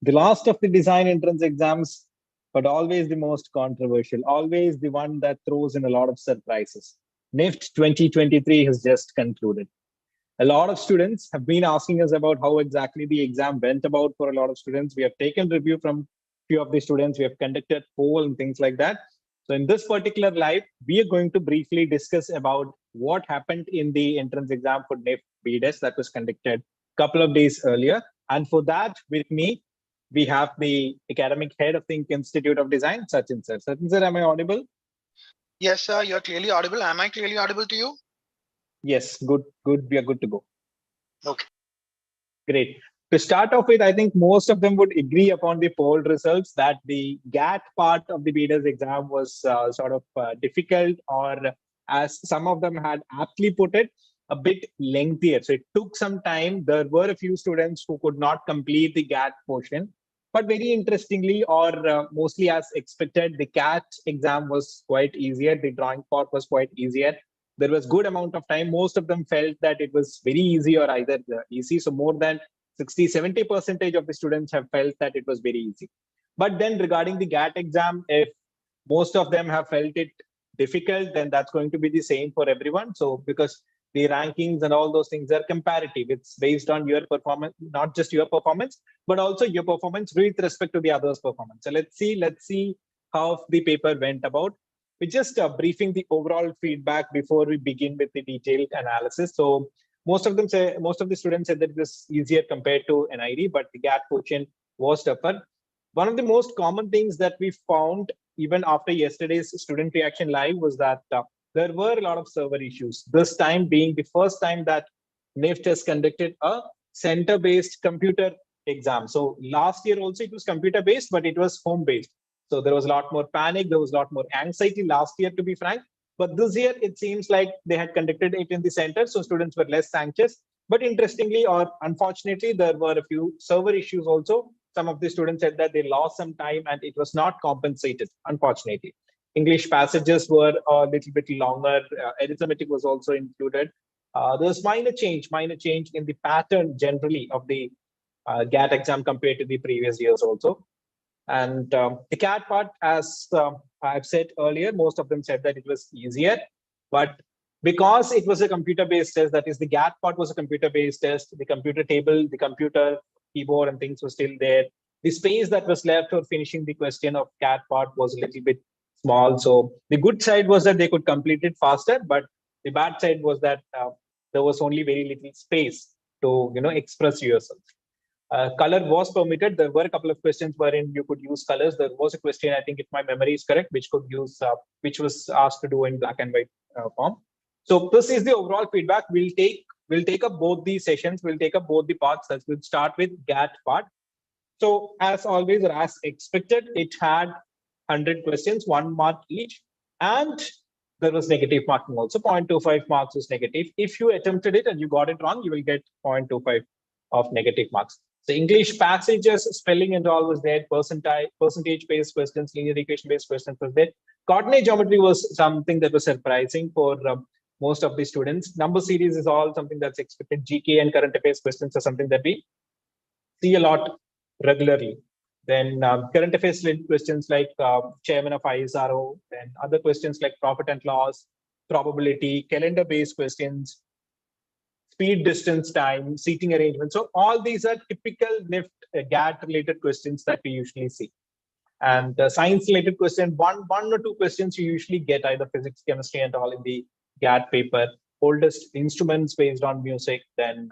The last of the design entrance exams, but always the most controversial, always the one that throws in a lot of surprises. NIFT 2023 has just concluded. A lot of students have been asking us about how exactly the exam went about for a lot of students. We have taken review from few of the students. We have conducted poll and things like that. So in this particular live, we are going to briefly discuss about what happened in the entrance exam for NIFT BDES that was conducted a couple of days earlier. And for that, with me, we have the academic head of THiNC Institute of Design, Sachin sir. Sachin sir, am I audible? Yes, sir, you're clearly audible. Am I clearly audible to you? Yes, good. We are good to go. Okay. Great. To start off with, I think most of them would agree upon the poll results that the GAT part of the BDES exam was sort of difficult, or as some of them had aptly put it, a bit lengthier. So it took some time. There were a few students who could not complete the GAT portion. But very interestingly, or mostly as expected, the CAT exam was quite easier. The drawing part was quite easier. There was good amount of time. Most of them felt that it was very easy or either easy. So more than 60-70% of the students have felt that it was very easy. But then regarding the GAT exam, if most of them have felt it difficult, then that's going to be the same for everyone. So because the rankings and all those things are comparative, it's based on your performance, not just your performance, but also your performance with respect to the others' performance. So let's see how the paper went about. We're just briefing the overall feedback before we begin with the detailed analysis. So most of the students said that it was easier compared to NID, but the GAT quotient was tougher. One of the most common things that we found even after yesterday's student reaction live was that there were a lot of server issues. This time being the first time that NIFT has conducted a center-based computer exam. So last year also it was computer-based, but it was home-based. So there was a lot more panic. There was a lot more anxiety last year, to be frank. But this year, it seems like they had conducted it in the center, so students were less anxious. But interestingly, or unfortunately, there were a few server issues also. Some of the students said that they lost some time and it was not compensated, unfortunately. English passages were a little bit longer. Arithmetic was also included. There was minor change in the pattern generally of the GAT exam compared to the previous years also. And the CAT part, as I've said earlier, most of them said that it was easier. But because it was a computer-based test, that is, the GAT part was a computer-based test, the computer table, the computer keyboard and things were still there. The space that was left for finishing the question of CAT part was a little bit small. So the good side was that they could complete it faster, but the bad side was that there was only very little space to express yourself. Color was permitted. There were a couple of questions wherein you could use colors. There was a question, I think, if my memory is correct, which was asked to do in black and white form. So this is the overall feedback. We'll take up both the sessions. We'll take up both the parts. We'll start with GAT part. So as always, or as expected, it had 100 questions, 1 mark each, and there was negative marking also. 0.25 marks was negative. If you attempted it and you got it wrong, you will get 0.25 of negative marks. So English passages, spelling and all was there. Percentage-based questions, linear equation-based questions was there. Coordinate geometry was something that was surprising for most of the students. Number series is all something that's expected. GK and current affairs questions are something that we see a lot regularly. Then current affairs questions like chairman of ISRO, then other questions like profit and loss, probability, calendar-based questions, speed, distance, time, seating arrangement. So all these are typical NIFT GAT related questions that we usually see. And science related question, one or two questions you usually get, either physics, chemistry and all in the GAT paper. Oldest instruments based on music, then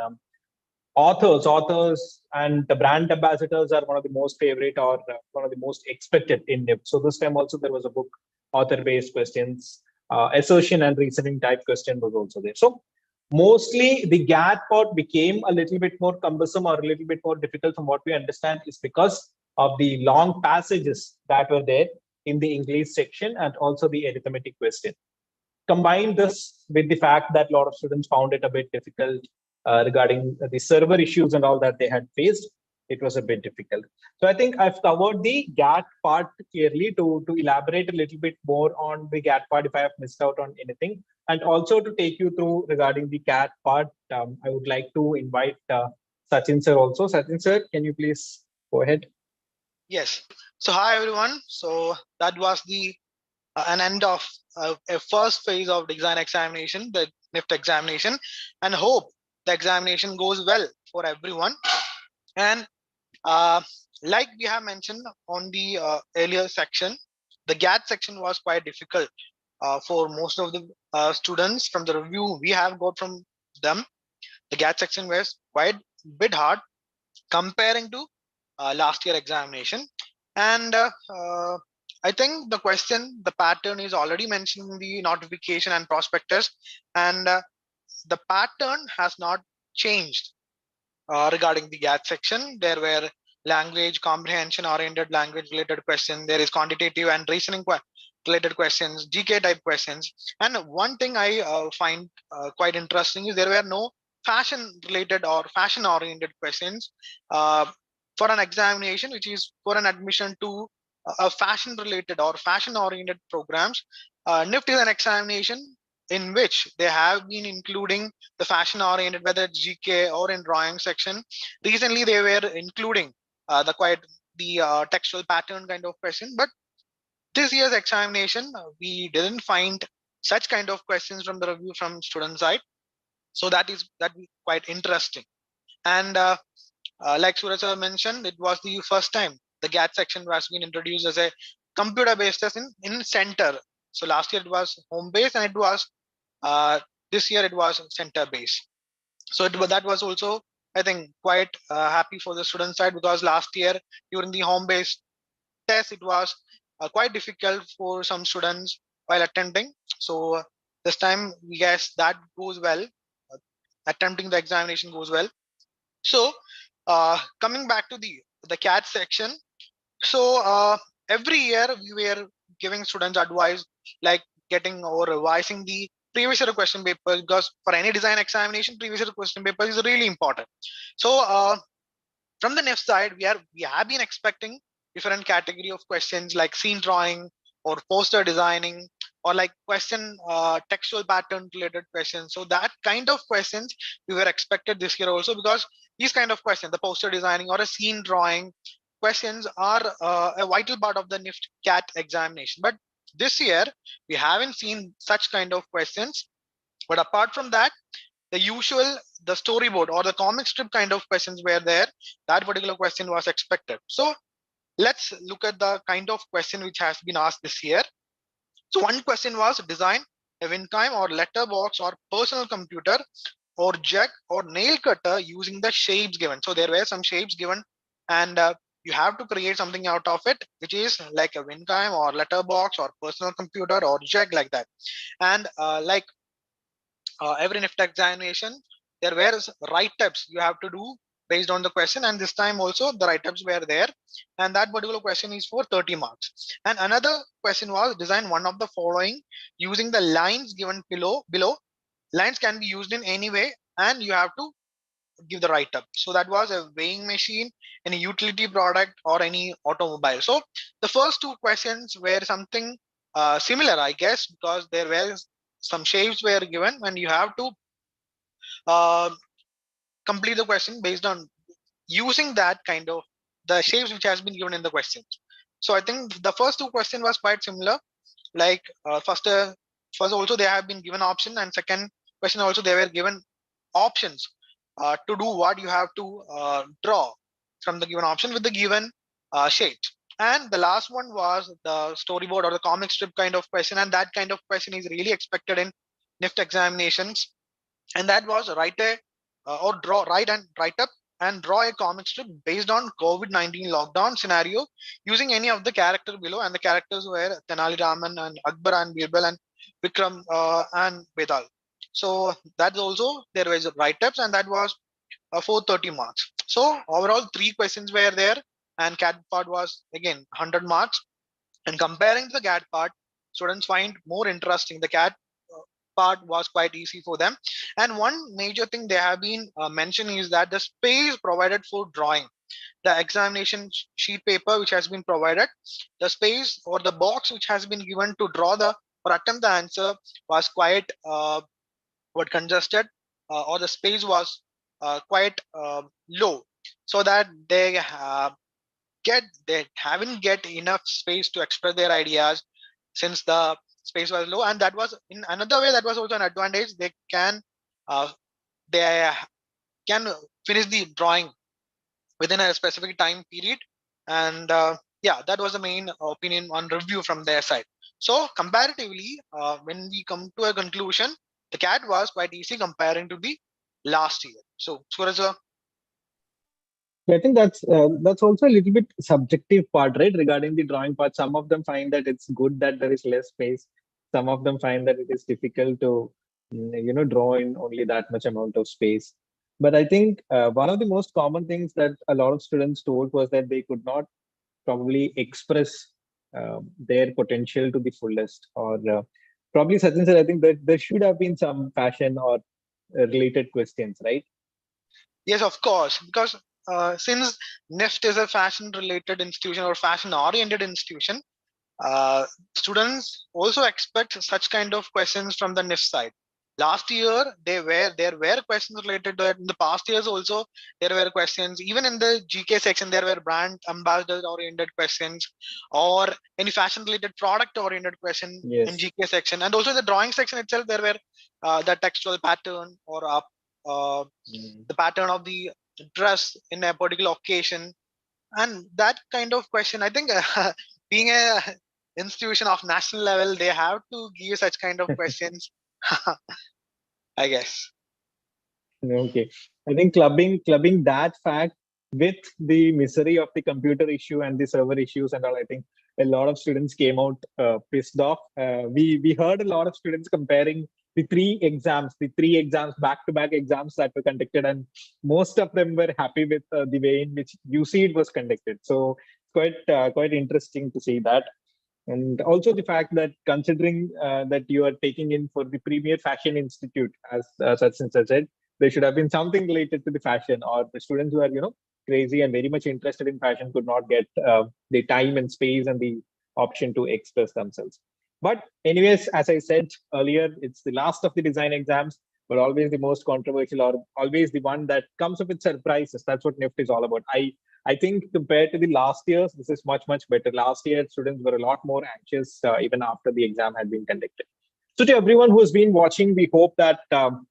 authors and the brand ambassadors are one of the most favorite or one of the most expected in NIFT. So this time also there was a book, author-based questions, assertion and reasoning type question was also there. So mostly the GAT part became a little bit more cumbersome or a little bit more difficult from what we understand is because of the long passages that were there in the English section and also the arithmetic question. Combine this with the fact that a lot of students found it a bit difficult regarding the server issues and all that they had faced, it was a bit difficult. So I think I've covered the GAT part clearly. To elaborate a little bit more on the GAT part if I have missed out on anything, and also to take you through regarding the CAT part, I would like to invite Sachin sir also. Sachin sir, can you please go ahead? Yes. So hi everyone. So that was the an end of a first phase of design examination, the NIFT examination, and hope the examination goes well for everyone. And uh, like we have mentioned on the earlier section, the GAT section was quite difficult for most of the students. From the review we have got from them, the GAT section was quite bit hard comparing to last year examination. And I think the question, the pattern is already mentioned in the notification and prospectus, and the pattern has not changed regarding the GAT section. There were language comprehension oriented language related questions. There is quantitative and reasoning related questions, GK type questions. And one thing I find quite interesting is there were no fashion related or fashion oriented questions uh, for an examination, which is for an admission to a fashion related or fashion oriented programs. NIFT is an examination in which they have been including the fashion oriented, whether it's GK or in drawing section. Recently, they were including the textual pattern kind of question. But this year's examination, we didn't find such kind of questions from the review from student side. So that is quite interesting. And like Suraj sir mentioned, it was the first time the GAT section was been introduced as a computer-based test in center. So last year it was home-based, and it was uh, this year it was center-based. So that was also, I think, quite happy for the student side, because last year during the home-based test it was quite difficult for some students while attempting. So this time we guess that goes well. Uh, Attempting the examination goes well. So coming back to the CAT section, so every year we were giving students advice like getting or revising the previous year question paper, because for any design examination, previous year question paper is really important. So from the NIFT side, we have been expecting different category of questions like scene drawing or poster designing, or like question textual pattern related questions. So that kind of questions we were expected this year also, because these kind of questions, the poster designing or a scene drawing questions, are a vital part of the NIFT CAT examination. But this year we haven't seen such kind of questions. But apart from that, the usual, the storyboard or the comic strip kind of questions were there. That particular question was expected. So let's look at the kind of question which has been asked this year. So one question was design a WinKime or letterbox or personal computer or jet or nail cutter using the shapes given. So there were some shapes given, and you have to create something out of it, which is like a WinKime or letterbox or personal computer or jet, like that. And like every NIFT examination, there were write-ups you have to do based on the question, and this time also the write-ups were there, and that particular question is for 30 marks. And another question was design one of the following using the lines given below. Lines can be used in any way, and you have to give the write-up. So that was a weighing machine, any utility product, or any automobile. So the first two questions were something similar, I guess, because there were some shapes were given, and you have to uh, complete the question based on using that kind of the shapes which has been given in the questions. So I think the first two question was quite similar. Like first also they have been given option, and second question also they were given options to do what you have to draw from the given option with the given shapes. And the last one was the storyboard or the comic strip kind of question, and that kind of question is really expected in NIFT examinations. And that was write a or draw write and write up and draw a comic strip based on COVID-19 lockdown scenario using any of the character below, and the characters were Tenali Raman and Akbar and Birbal and Vikram and Vedal. So that's also there was write-ups, and that was 430 marks. So overall, three questions were there, and CAT part was again 100 marks. And comparing to the GAT part, students find more interesting. The CAT part was quite easy for them. And one major thing they have been mentioning is that the space provided for drawing the examination sheet paper which has been provided, the space or the box which has been given to draw the or attempt the answer was quite what congested, or the space was quite low, so that they haven't get enough space to express their ideas since the space was low. And that was in another way, that was also an advantage. Uh, they can finish the drawing within a specific time period. And yeah, that was the main opinion on review from their side. So comparatively, when we come to a conclusion, the cat was quite easy comparing to the last year. So Suraj, I think that's also a little bit subjective part, right? Regarding the drawing part, some of them find that it's good that there is less space. Some of them find that it is difficult to, draw in only that much amount of space. But I think one of the most common things that a lot of students told was that they could not probably express their potential to the fullest, or probably Sachin said, I think that there should have been some fashion or related questions, right? yes, of course, because since NIFT is a fashion related institution or fashion oriented institution, uh, students also expect such kind of questions from the NIFT side. Last year, there were questions related to it. In the past years also, there were questions. Even in the GK section, there were brand ambassador oriented questions, or any fashion related product oriented question in Yes. GK section. And also in the drawing section itself, there were the textual pattern, or Mm. the pattern of the dress in a particular occasion. And that kind of question, I think, being a institution of national level, they have to give such kind of questions. I guess. Okay. I think clubbing that fact with the misery of the computer issue and the server issues and all, I think a lot of students came out pissed off. We heard a lot of students comparing the three exams, back-to-back exams that were conducted, and most of them were happy with the way in which UC it was conducted. So quite interesting to see that. And also the fact that considering that you are taking in for the premier fashion institute, as such and such said, there should have been something related to the fashion, or the students who are crazy and very much interested in fashion could not get the time and space and the option to express themselves. But anyways, as I said earlier, it's the last of the design exams, but always the most controversial, or always the one that comes up with surprises. That's what NIFT is all about. I think compared to the last years, this is much better. Last year, students were a lot more anxious even after the exam had been conducted. So to everyone who's been watching, we hope that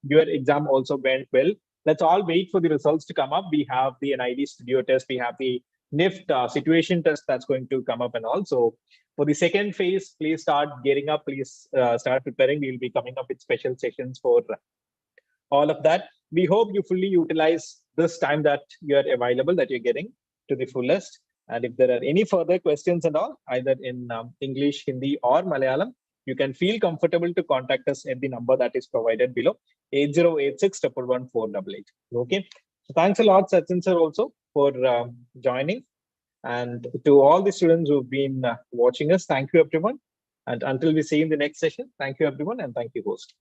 your exam also went well. Let's all wait for the results to come up. We have the NID studio test. We have the NIFT situation test that's going to come up, and also for the second phase, please start gearing up. Please start preparing. We'll be coming up with special sessions for all of that. We hope you fully utilize this time that you're available, that you're getting to the fullest. And if there are any further questions and all, either in English, Hindi, or Malayalam, you can feel comfortable to contact us at the number that is provided below, 8086 111 Okay. So thanks a lot, Sachin sir, also for joining. And to all the students who've been watching us, thank you, everyone. And until we see you in the next session, thank you, everyone, and thank you, host.